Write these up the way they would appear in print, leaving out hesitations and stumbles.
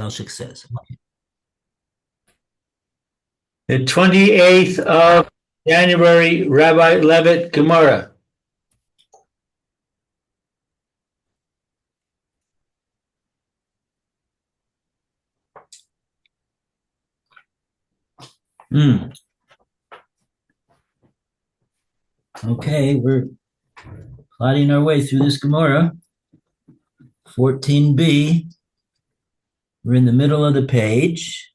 Alshik says. The 28th of January, Rabbi Levitt, Gemora. Okay, we're plodding our way through this Gemara. 14b. We're in the middle of the page.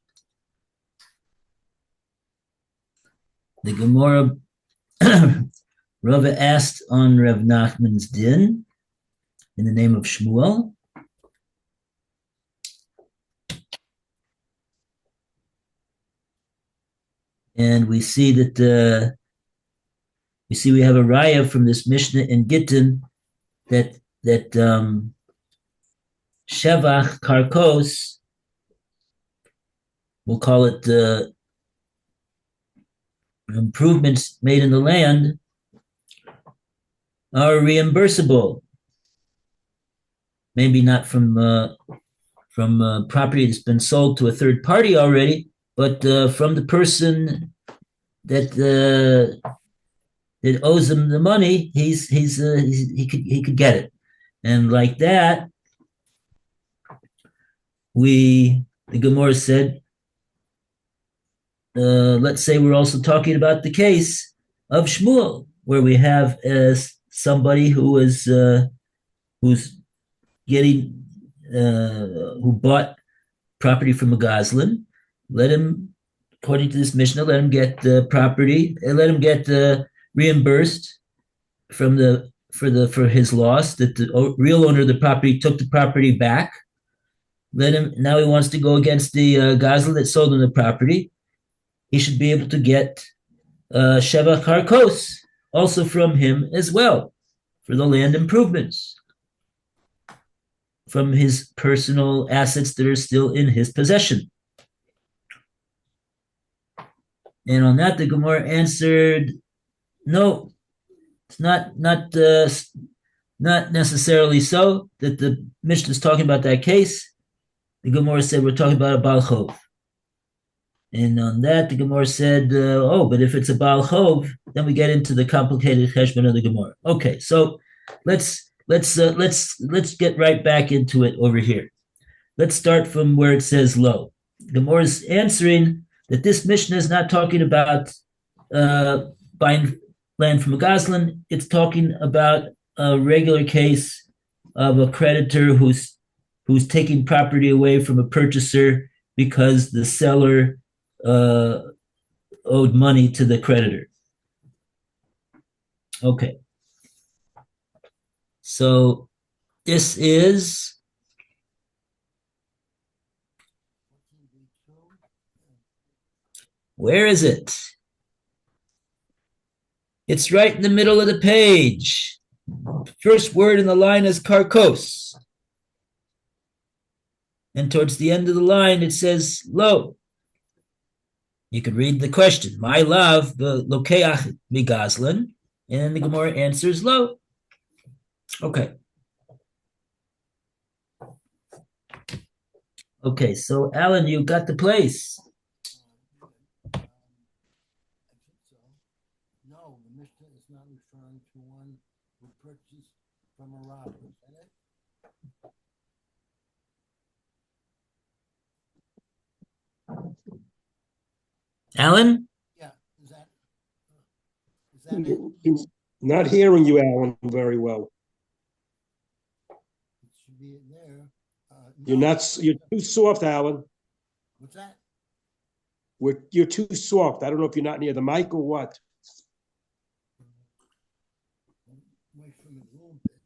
The Gemara, Rava asked on Rav Nachman's din in the name of Shmuel. And we see that we have a raya from this Mishnah in Gittin that Shevach Karkos, we'll call it improvements made in the land, are reimbursable. Maybe not from property that's been sold to a third party already, but from the person that owes him the money, he could get it, and like that, the Gemara said, let's say we're also talking about the case of Shmuel, where we have somebody who's getting who bought property from a Goslin. Let him, according to this Mishnah, let him get the property and let him get reimbursed for his loss, that the real owner of the property took the property back. Now he wants to go against the Goslin that sold him the property. He should be able to get Sheva Karkos also from him as well for the land improvements from his personal assets that are still in his possession. And on that, the Gemara answered, no, it's not necessarily so that the Mishnah is talking about that case. The Gemara said we're talking about a Baal Chov. And on that, the Gemara said, but if it's a Baal Chov, then we get into the complicated cheshbon of the Gemara. Okay, so let's get right back into it over here. Let's start from where it says lo. The Gemara is answering that this Mishnah is not talking about buying land from a Goslin. It's talking about a regular case of a creditor who's taking property away from a purchaser because the seller owed money to the creditor. Okay. So this is where is it? It's right in the middle of the page. First word in the line is karkos. And towards the end of the line, it says lo. You could read the question, my love, the lokeach migazlan, and the Gemara answers lo. Okay. Okay, so Alan, you got the place. No, the Mishnah is not referring to one who purchased from a robber. Alan? Yeah, is that it? Not hearing you, Alan, very well. It should be in there. You're too soft, Alan. What's that? You're too soft. I don't know if you're not near the mic or what. Wait for me a little bit.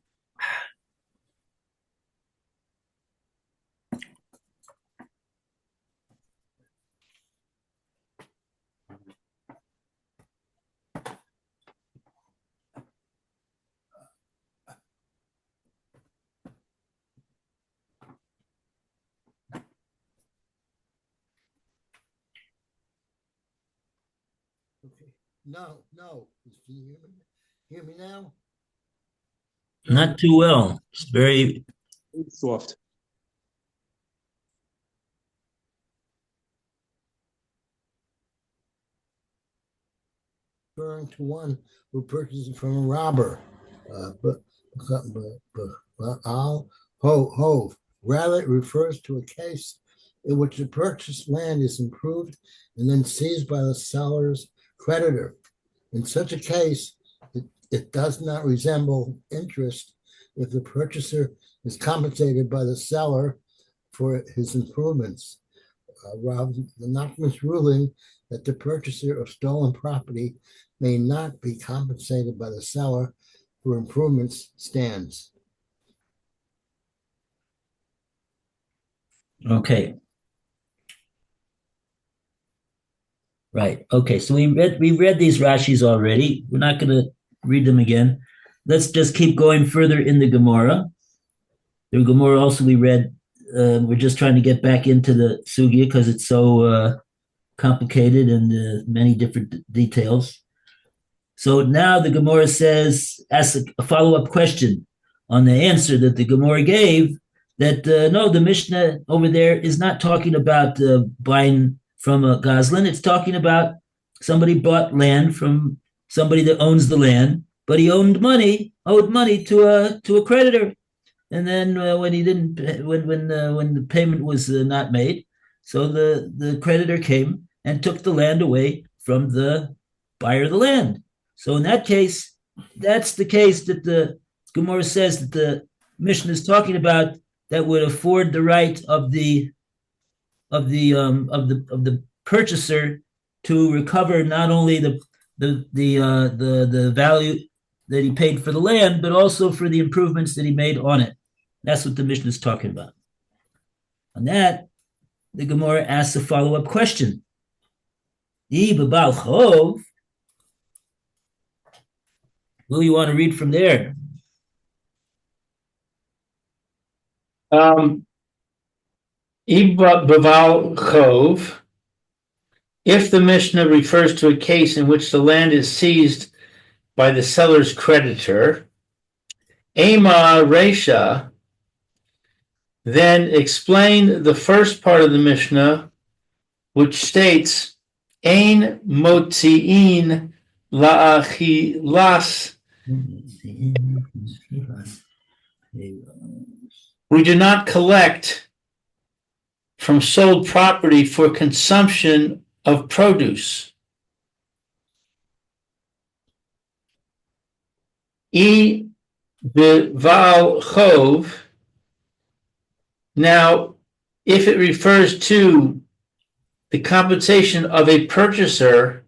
Okay. No. Can you hear me now? Not too well. It's very Too soft. referring to one who purchases from a robber. Rather, it refers to a case in which the purchased land is improved and then seized by the seller's creditor. In such a case, it does not resemble interest if the purchaser is compensated by the seller for his improvements. The Nachman's ruling that the purchaser of stolen property may not be compensated by the seller for improvements stands. Okay. Right. Okay. So we read these Rashis already. We're not going to read them again. Let's just keep going further in the Gemora. The Gemora also we read. We're just trying to get back into the sugya because it's so complicated and many different details. So now the Gemora asks a follow-up question on the answer that the Gemora gave, that no, the Mishnah over there is not talking about buying from a Goslin. It's talking about somebody bought land from somebody that owns the land, but he owed money to a creditor. And then when he didn't, when the payment was not made, so the creditor came and took the land away from the buyer of the land. So in that case, that's the case that the Gemara says that the Mishnah is talking about, that would afford the right of the purchaser to recover not only the value that he paid for the land, but also for the improvements that he made on it. That's what the Mishnah is talking about. On that, the Gemara asks a follow-up question. Will you want to read from there? If the Mishnah refers to a case in which the land is seized by the seller's creditor, Ema Resha, then explain the first part of the Mishnah, which states, Ein motzi'in la'achilas. We do not collect from sold property for consumption of produce. E b'val chov. Now, if it refers to the compensation of a purchaser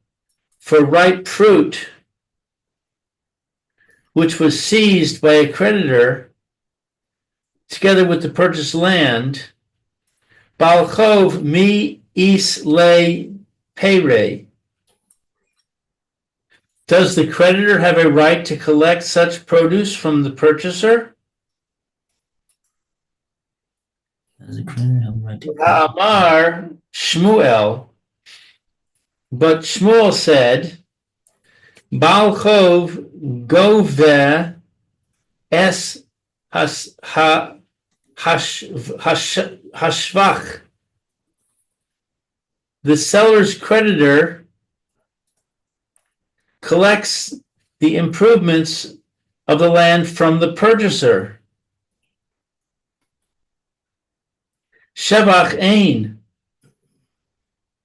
for ripe fruit, which was seized by a creditor, together with the purchased land, Bal chov mi is le pere. Does the creditor have a right to collect such produce from the purchaser? Does the creditor have a right to Amar Shmuel, but Shmuel said, Bal chov gove es hashvach. The seller's creditor collects the improvements of the land from the purchaser. Shevach ein.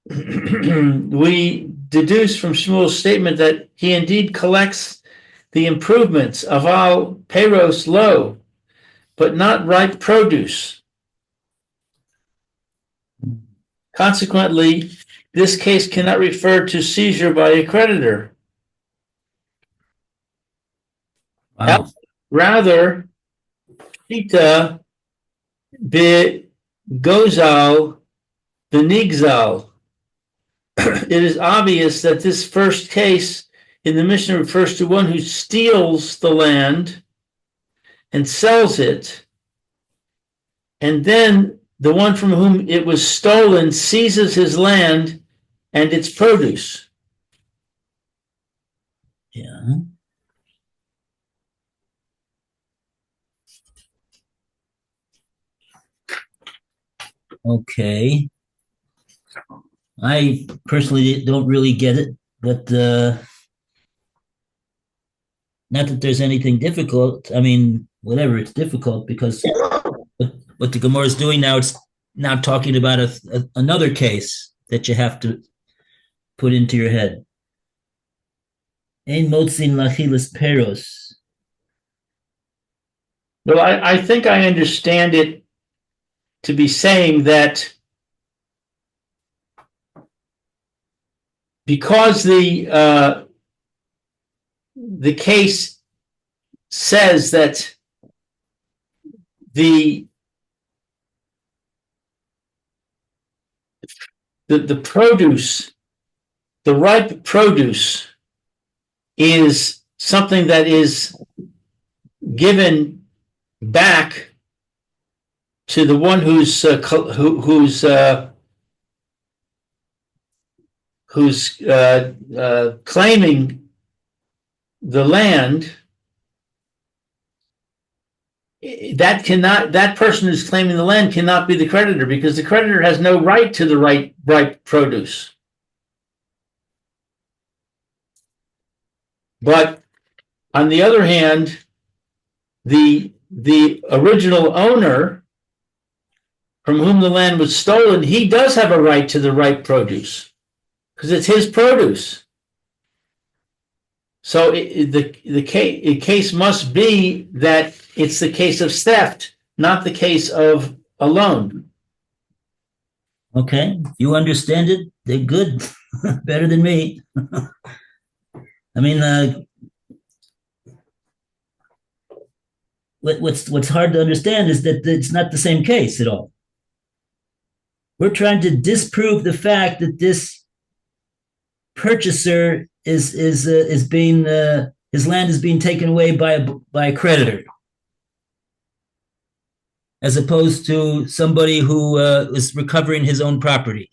We deduce from Shmuel's statement that he indeed collects the improvements of all peros lo, but not ripe produce. Consequently, this case cannot refer to seizure by a creditor. Wow. Rather, Shita be Gozal Benigzal. It is obvious that this first case in the Mishnah refers to one who steals the land and sells it, and then the one from whom it was stolen seizes his land and its produce. Yeah. Okay. I personally don't really get it, but Not that there's anything difficult. I mean, whatever, it's difficult because what the Gemara is doing now, it's now talking about another case that you have to put into your head. Ein motzin lachilas peros. Well, I think I understand it to be saying that because the case says that the produce, the ripe produce, is something that is given back to the one who's claiming the land. That person who's claiming the land cannot be the creditor, because the creditor has no right to the ripe produce. But on the other hand, the original owner from whom the land was stolen, he does have a right to the ripe produce because it's his produce. So the case must be that it's the case of theft, not the case of a loan. Okay, you understand it? They're good, better than me. I mean, what's hard to understand is that it's not the same case at all. We're trying to disprove the fact that this purchaser is being his land is being taken away by a creditor, as opposed to somebody who is recovering his own property.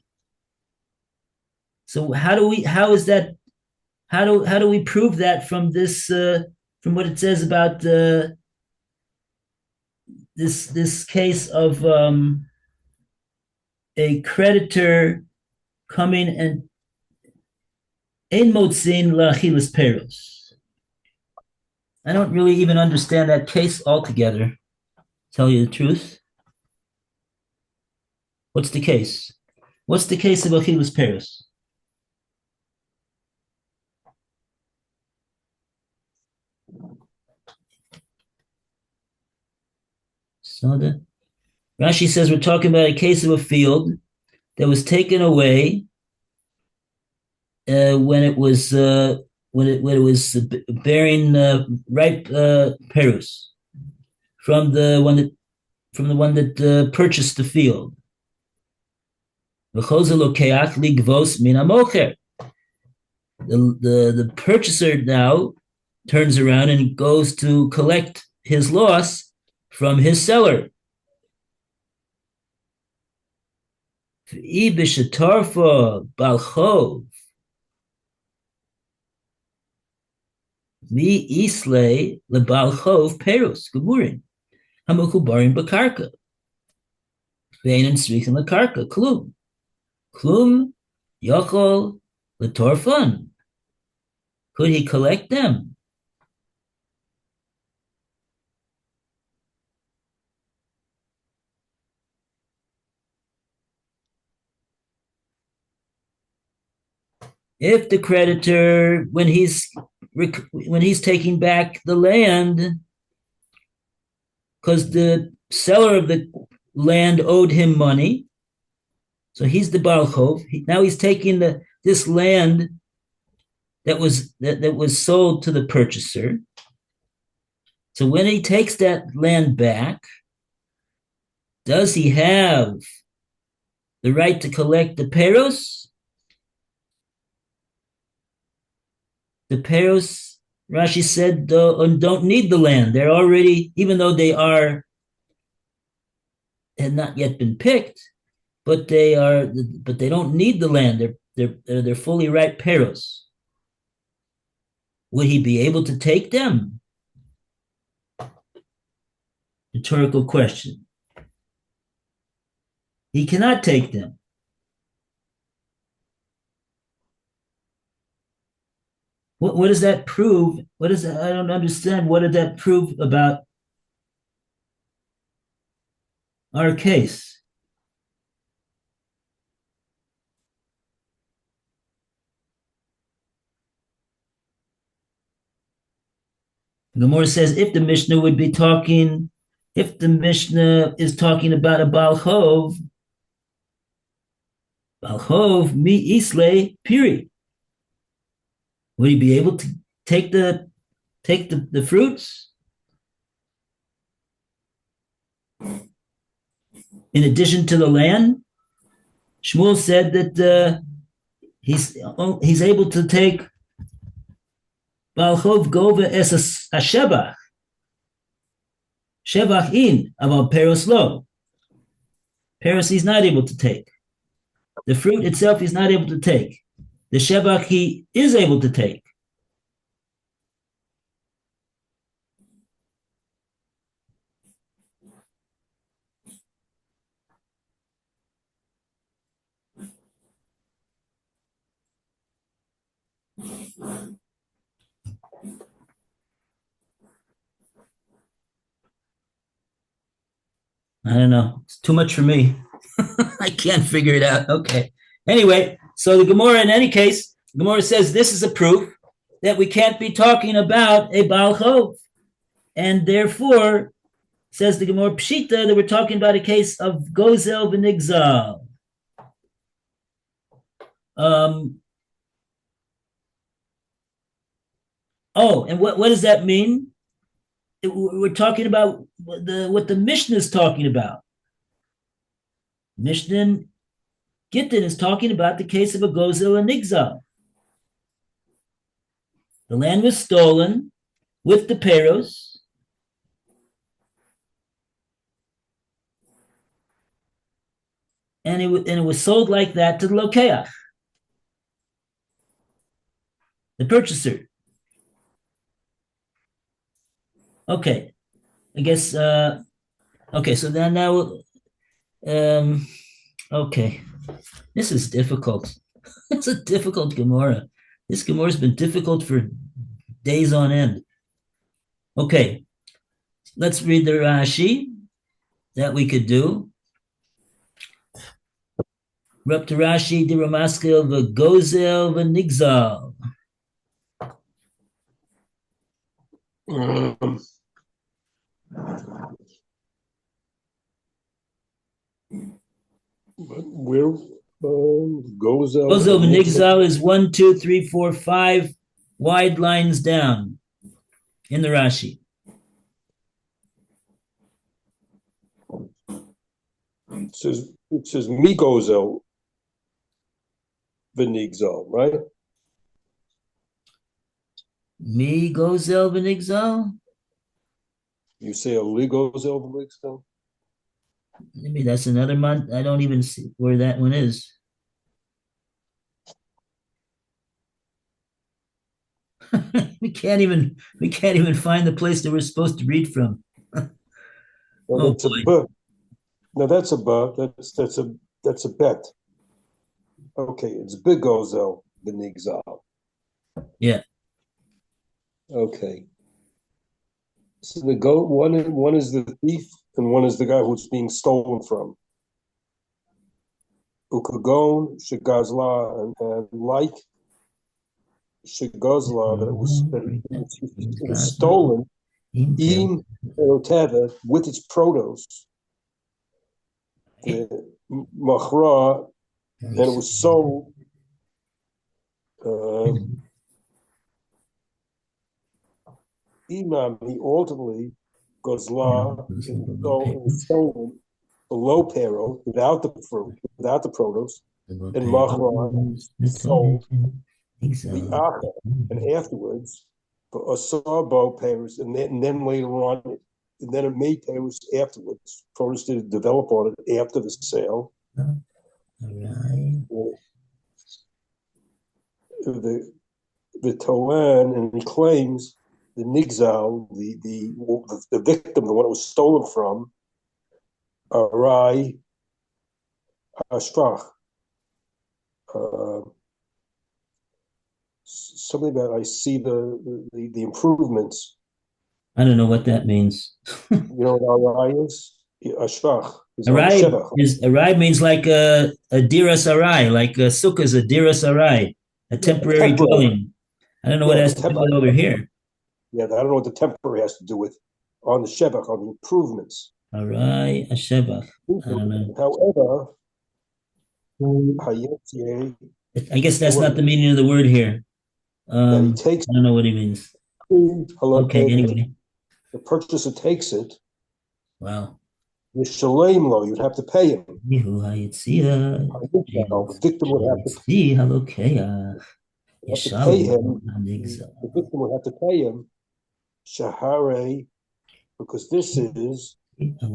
So how do we prove that from this from what it says about this case of a creditor coming and ein motzin lachilas peros? I don't really even understand that case altogether. Tell you the truth. What's the case? What's the case of achilas peros? So Rashi says we're talking about a case of a field that was taken away when it was bearing ripe perus from the one that purchased the field. The purchaser now turns around and goes to collect his loss from his seller. Mi islay lebal chov perus gemurin hamukubarim bakarka veinin srikin lekarka klum yochol letorfun. Could he collect them? If the creditor, when he's taking back the land, because the seller of the land owed him money, so he's the Baal Chov. Now he's taking this land that was sold to the purchaser. So when he takes that land back, does he have the right to collect the peros? The peros, Rashi said, don't need the land. They're already, even though they had not yet been picked, but they don't need the land. They're fully ripe peros. Would he be able to take them? Rhetorical question. He cannot take them. What does that prove? What is that? I don't understand. What did that prove about our case? The Gemara says if the Mishnah would be talking, if the Mishnah is talking about a Balchov, Balchov mi Islay, period. Would he be able to take the fruits? In addition to the land, Shmuel said that he's able to take Balchov Gova es a Shebach. Shebach in, about Peros lo. Peros he's not able to take. The fruit itself he's not able to take. The Shebach he is able to take. I don't know. It's too much for me. I can't figure it out. Okay. Anyway, so the Gemara, in any case, Gemara says this is a proof that we can't be talking about a Baal Chov. And therefore, says the Gemara Pshita, that we're talking about a case of Gozel v'Nigzal. And what does that mean? We're talking about what the Mishnah is talking about. Mishnah Gittin is talking about the case of a Gozel and Nigzal. The land was stolen with the Peros, and it was sold like that to the Lokeach, the purchaser. Okay, I guess. Okay, so then now, okay, this is difficult. It's a difficult Gemara. This Gemara's been difficult for days on end. Okay, let's read the Rashi that we could do. We're up to Rashi, the Ramaskil, the Gozel, the Nigzal. Where Gozel and Nigzal is 1, 2, 3, 4, 5 wide lines down in the Rashi. It says Mi Gozel v'Nigzal, right? Mi Gozel v'Nigzal? You say a Li Gozel v'Nigzal? Maybe that's another month. I don't even see where that one is. we can't even find the place that we're supposed to read from. Well, that's a B. No, that's a B. That's a bet. Okay, it's Big Gozel v'Nigzal. Yeah. Okay. So the one is the thief and one is the guy who's being stolen from. Ukagon, Shagazla, and like Shagazla that it was stolen in Eroteva with its produce, the Machra, and it was sold Imam, he ultimately Gozla was stolen below Pero, without the fruit, without the produce, and Machra sold the Acha, and afterwards, for Asabo Peros, and then later on, and then it made Peros afterwards. Produce did develop on it after the sale. The Toan, and he claims the Nigzal, the victim, the one it was stolen from, Arai Hashtrach. something about I see the improvements. I don't know what that means. You know what arai is? A shvach is on the Arai shevach. arai means like a diras arai, like a sukkah is a diras arai, a temporary dwelling. I don't know what it has to do with over here. Yeah, I don't know what the temporary has to do with on the shevach, on the improvements. Arai ashevach. I don't know. However, hayetye, I guess that's not the meaning of the word here. that he takes I don't know what he means. Okay, anyway. The purchaser takes it. Wow. The shalem lo, you'd have to pay him. Yehu hayetzia. The victim would have to pay him. The victim would have to pay him. Shahare, because this is Shahare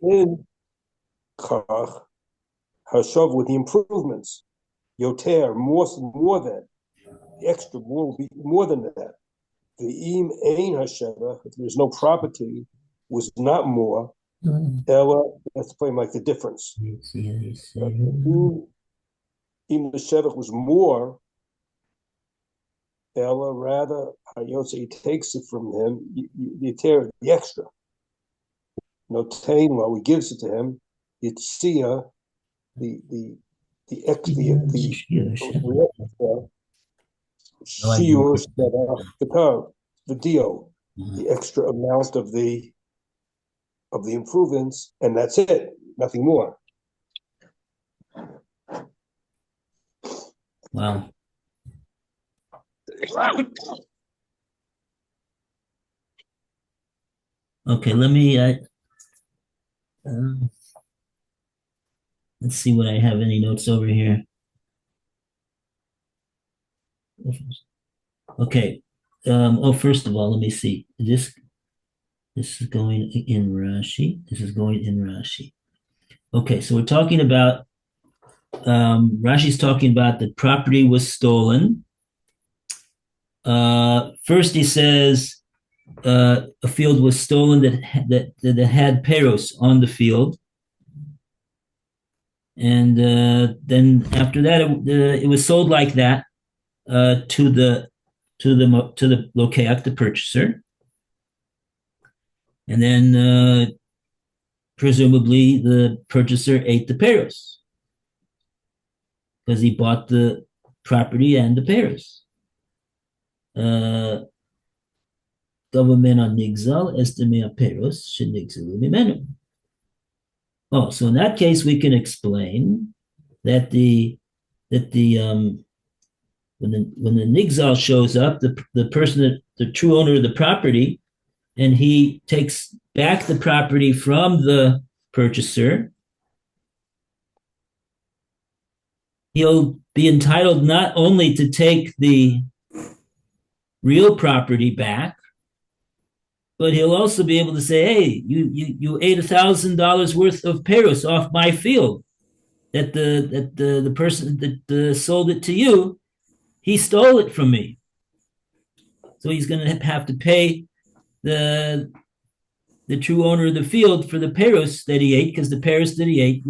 in Kach Hashav with the improvements. Yoter, more than the extra, more will be more than that. The im ein hasheva, if there's no property, was not more. Ella, let's play like the difference. Im the shevach was more. Ella, rather, Hayotze, he takes it from him. You tear the extra. No tain, while he gives it to him. Yitzia, the extra, shiur the deal, the extra amount of the improvements, and that's it, nothing more. Wow. Okay, let me let's see what I have any notes over here. Okay. First of all, let me see. This is going in Rashi. This is going in Rashi. Okay, so we're talking about Rashi's talking about the property was stolen. First, he says a field was stolen that had peros on the field, and then after that, it was sold like that to the lokeach, the purchaser, and then presumably the purchaser ate the peros because he bought the property and the peros. Government on nigzal estimea peros shenigzalu mimenu. Oh, so in that case, we can explain that when the nigzal shows up, the person, the true owner of the property, and he takes back the property from the purchaser, he'll be entitled not only to take the real property back, but he'll also be able to say, hey, you ate $1,000 worth of peros off my field that the person that sold it to you, he stole it from me. So he's going to have to pay the true owner of the field for the peros that he ate, because the peros that he ate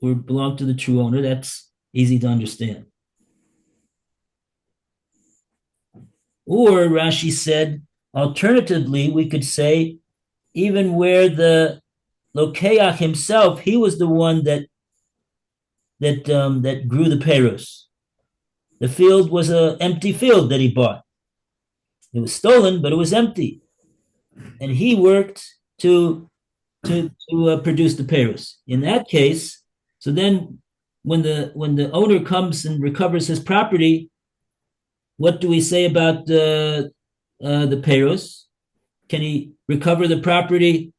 belonged to the true owner. That's easy to understand. Or Rashi said, alternatively, we could say, even where the lokeach himself, he was the one that grew the peros. The field was an empty field that he bought. It was stolen, but it was empty, and he worked to produce the peros. In that case, so then when the owner comes and recovers his property, what do we say about the peros? Can he recover the property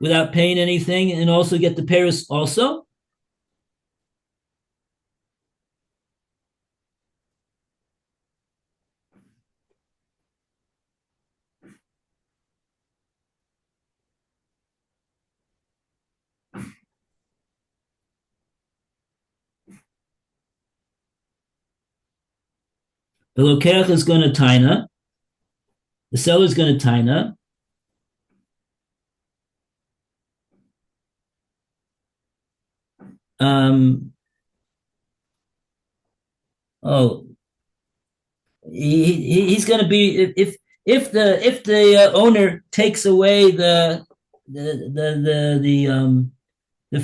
without paying anything and also get the peros also? The lokeach is going to taina. The seller is going to taina um, oh, he's going to be if the owner takes away the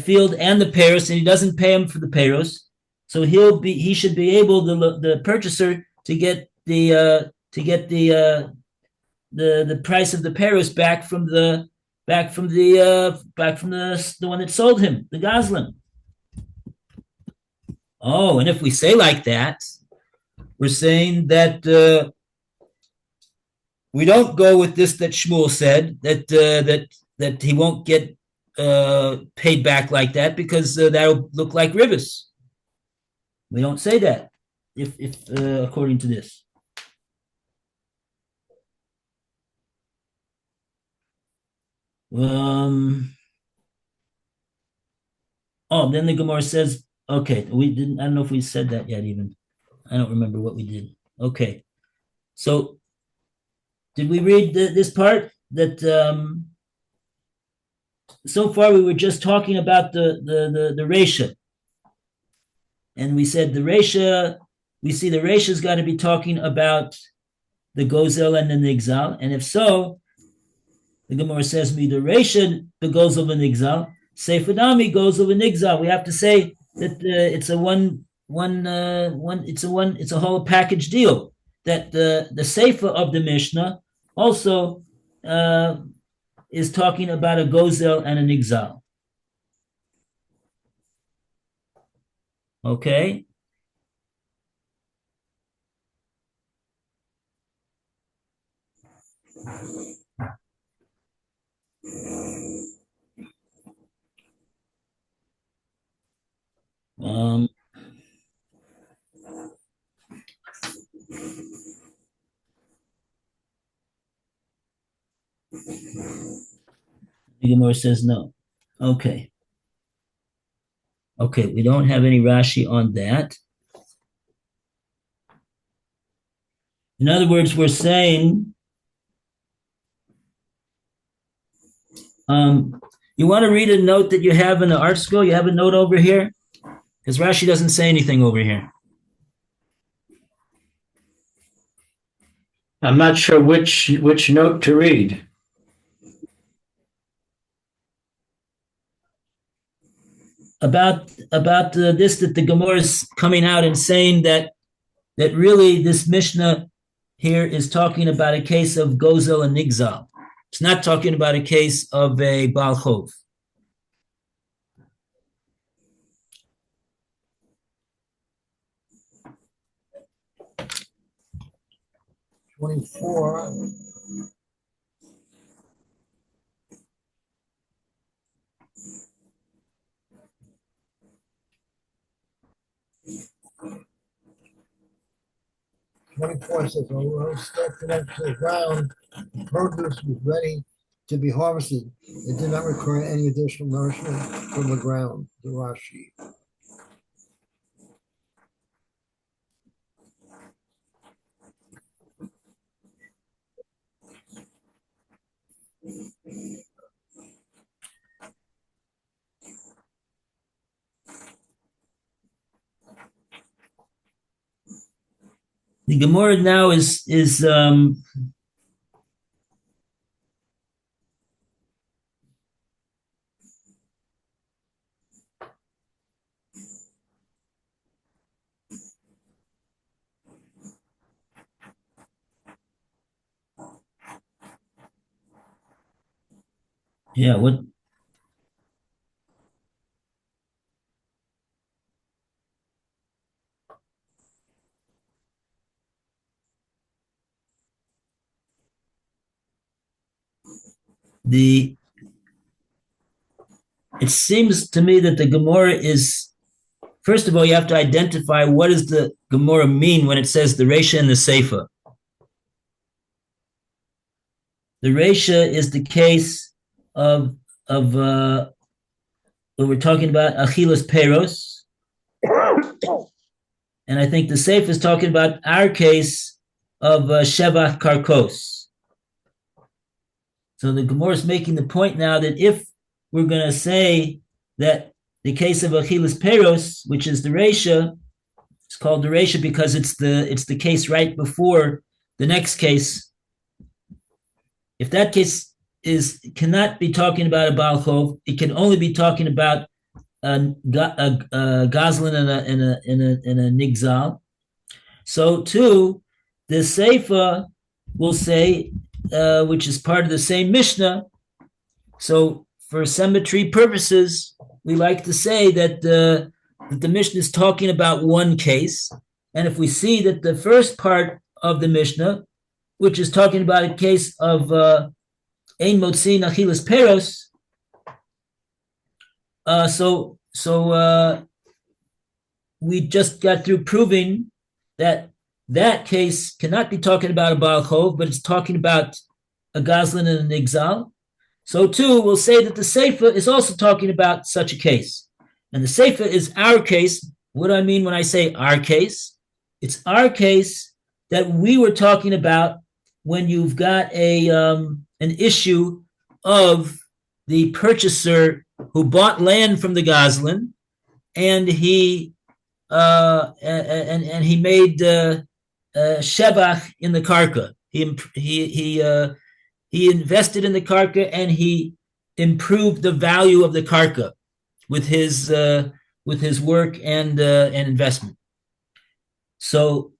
field and the payros, and he doesn't pay him for the payros, so he should be able, the purchaser, to get the price of the payros back from the one that sold him, the Goslin. Oh, and if we say like that, we're saying that we don't go with this that Shmuel said, that he won't get paid back like that, because that'll look like ribis. We don't say that if according to this. Then the Gemara says, okay, we didn't. I don't know if we said that yet. Even I don't remember what we did. Okay, so did we read this part? That so far we were just talking about the Resha, and we said the Resha. We see the Resha's got to be talking about the Gozel and the Nigzal, and if so, the Gemara says, "Me the Resha the Gozel and Nigzal, Seifadami Gozel and Nigzal." We have to say that it's a whole package deal. That the Seifa of the Mishnah also is talking about a Gozel and a Nigzal. Okay. The Gemara says no. Okay. Okay, we don't have any Rashi on that. In other words, we're saying, you want to read a note that you have in the art scroll? You have a note over here? Because Rashi doesn't say anything over here. I'm not sure which note to read. About this, that the Gemara is coming out and saying that really this Mishnah here is talking about a case of Gozel and Nigzal. It's not talking about a case of a Baal Chov. $24. Says, although stuff connected to the ground, the produce was ready to be harvested. It did not require any additional nourishment from the ground. The Rashi. The Gemara now is yeah, what? It seems to me that the Gemara is, first of all, you have to identify what does the Gemara mean when it says the Resha and the Seifa. The Resha is the case of what we're talking about, Achilas Peros. And I think the Seifa is talking about our case of Shevach Karkos. So the Gemara is making the point now that if we're going to say that the case of Achilas Peros, which is the Reisha. It's called the Reisha because it's the case right before the next case. If that case cannot be talking about a Baal Chov, it can only be talking about a Gazlan and a Nigzal. So too, the Seifa will say, which is part of the same Mishnah. So for symmetry purposes, we like to say that the Mishnah is talking about one case. And if we see that the first part of the Mishnah, which is talking about a case of Ein Motzi Achilas Peros, so we just got through proving that case cannot be talking about a Baal Chov, but it's talking about a Gazlan and a Nigzal. So too, we'll say that the Seifa is also talking about such a case. And the Seifa is our case. What do I mean when I say our case? It's our case that we were talking about when you've got an issue of the purchaser who bought land from the Gazlan, and he and he made shevach in the karka. He invested in the karka and he improved the value of the karka with his work and investment. So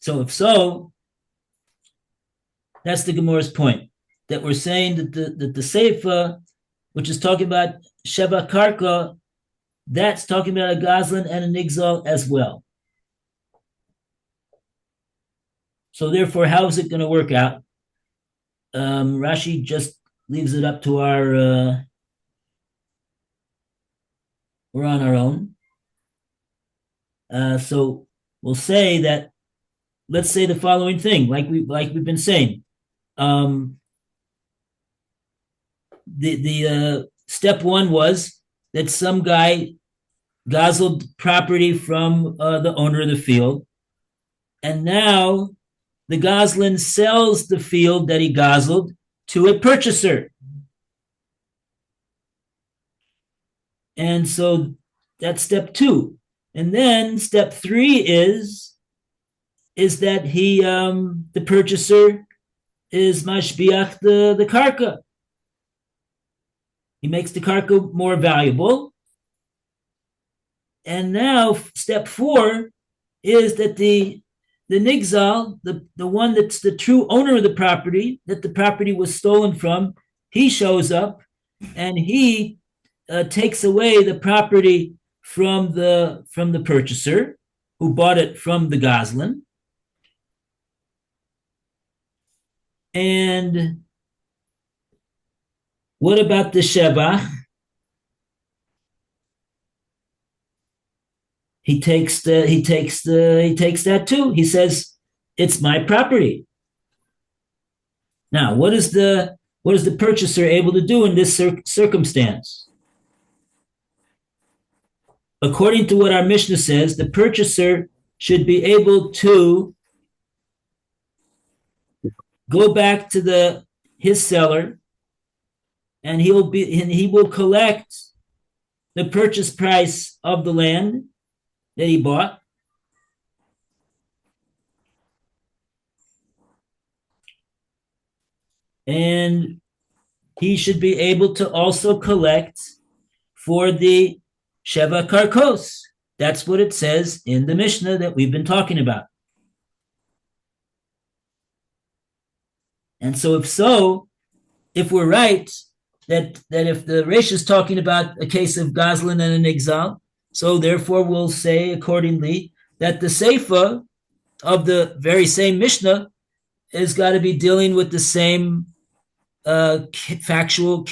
if so, that's the Gemora's point, that we're saying that the Seifa, which is talking about Sheva Karka, that's talking about a Gazlan and a Nigzal as well. So therefore, how is it going to work out? Rashi just leaves it up to our, we're on our own. So we'll say that, let's say the following thing, like we've been saying. The step one was that some guy guzzled property from the owner of the field, and now the Gazlan sells the field that he guzzled to a purchaser. And so that's step two. And then step three is that he, the purchaser, is mashbiach the karka. He makes the karka more valuable. And now step four is that the nigzal, the one that's the true owner of the property, that the property was stolen from, he shows up and he takes away the property from the purchaser who bought it from the Gazlan. And what about the shevach? He takes that too. He says, it's my property. Now, what is the purchaser able to do in this circumstance? According to what our Mishnah says, the purchaser should be able to go back to his seller, and he will collect the purchase price of the land that he bought, and he should be able to also collect for the Sheva Karkos. That's what it says in the Mishnah that we've been talking about. And so if we're right, that if the Reish is talking about a case of Gazlan and an Nigzal, so therefore we'll say accordingly that the Seifa of the very same Mishnah has got to be dealing with the same factual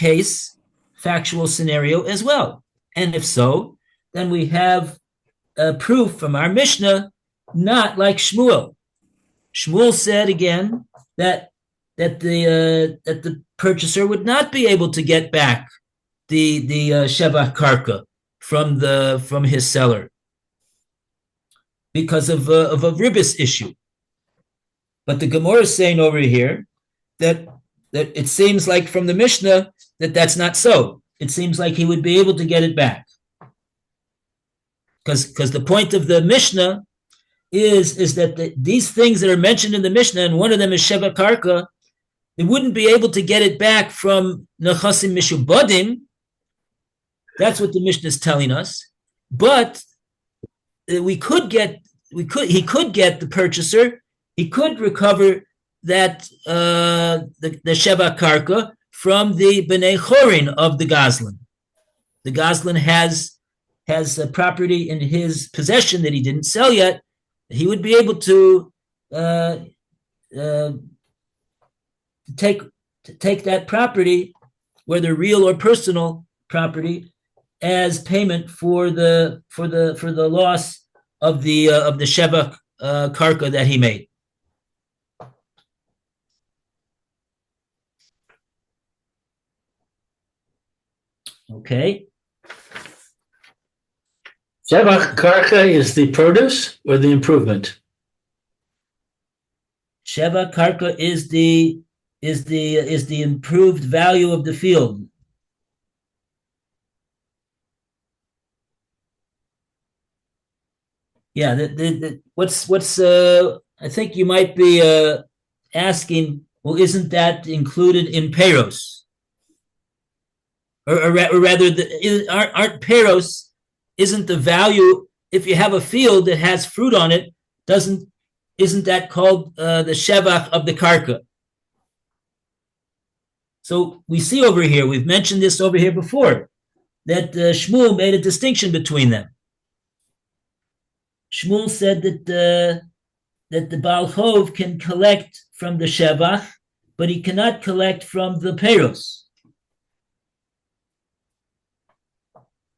scenario as well. And if so, then we have proof from our Mishnah, not like Shmuel. Shmuel said again that the purchaser would not be able to get back the Sheva Karka from his seller because of a ribis issue. But the Gemora is saying over here that it seems like from the Mishnah that that's not so. It seems like he would be able to get it back. Because the point of the Mishnah is that these things that are mentioned in the Mishnah, and one of them is Sheva Karka, they wouldn't be able to get it back from Nechasim Mishubadim. That's what the Mishnah is telling us. But he could get the purchaser, he could recover that the Sheva Karka from the Bnei Chorin of the Goslin. The Goslin has a property in his possession that he didn't sell yet. He would be able to take that property, whether real or personal property, as payment for the loss of the Sheva Karka that he made. Okay. Sheva Karka is the produce or the improvement? Sheva Karka is the improved value of the field. Yeah, what's I think you might be asking, well, isn't that included in Peros? Or rather, aren't Peros, isn't the value, if you have a field that has fruit on it, isn't that called the Shevach of the Karka? So we see over here, we've mentioned this over here before, that Shmuel made a distinction between them. Shmuel said that the Baal Chov can collect from the Shevach, but he cannot collect from the Peros.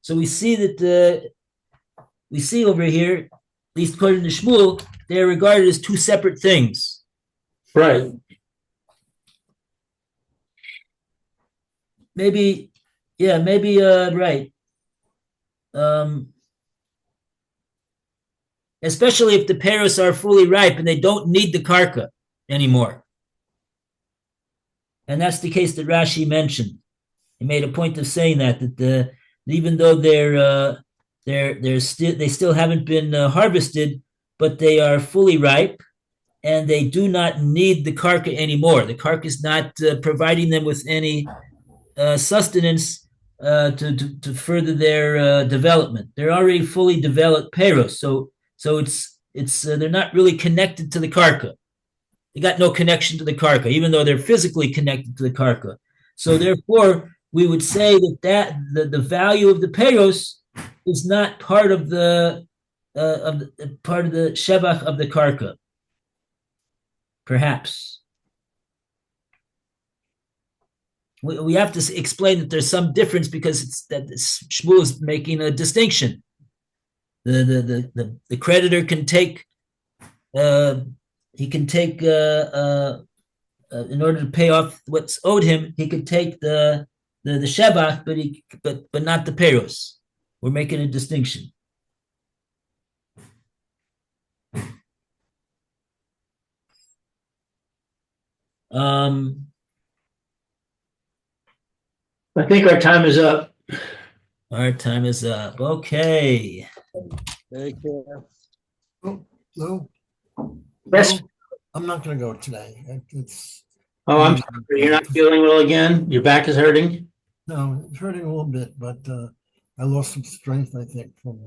So we see that we see over here, at least according to Shmuel, they are regarded as two separate things. Right. Maybe right. Especially if the peros are fully ripe and they don't need the karka anymore. And that's the case that Rashi mentioned. He made a point of saying that even though they still haven't been harvested, but they are fully ripe and they do not need the karka anymore. The karka is not providing them with any sustenance to further their development. They're already fully developed peros, so it's they're not really connected to the karka. They got no connection to the karka, even though they're physically connected to the karka. So therefore, we would say that the value of the peros is not part of the shevach of the karka. Perhaps. We have to explain that there's some difference because it's that Shmuel is making a distinction. The creditor can take in order to pay off what's owed him, he could take the shevach, but not the peros. We're making a distinction. I think our time is up. Our time is up. Okay. Take care. No, Yes. I'm not going to go today. Oh, I'm sorry. You're not feeling well again? Your back is hurting? No, it's hurting a little bit, but I lost some strength, I think, from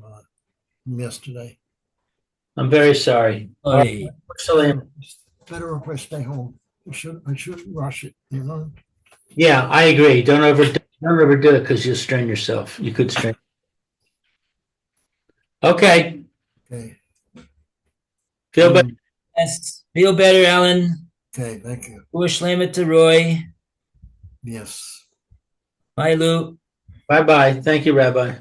yesterday. I'm very sorry. Oy. Better if I stay home. I shouldn't rush it, you know? Yeah, I agree. Don't overdo it because you'll strain yourself. You could strain. Okay. Okay. Feel better. Yes. Feel better, Alan. Okay, thank you. Shlema to Roy. Yes. Bye, Lou. Bye-bye. Thank you, Rabbi.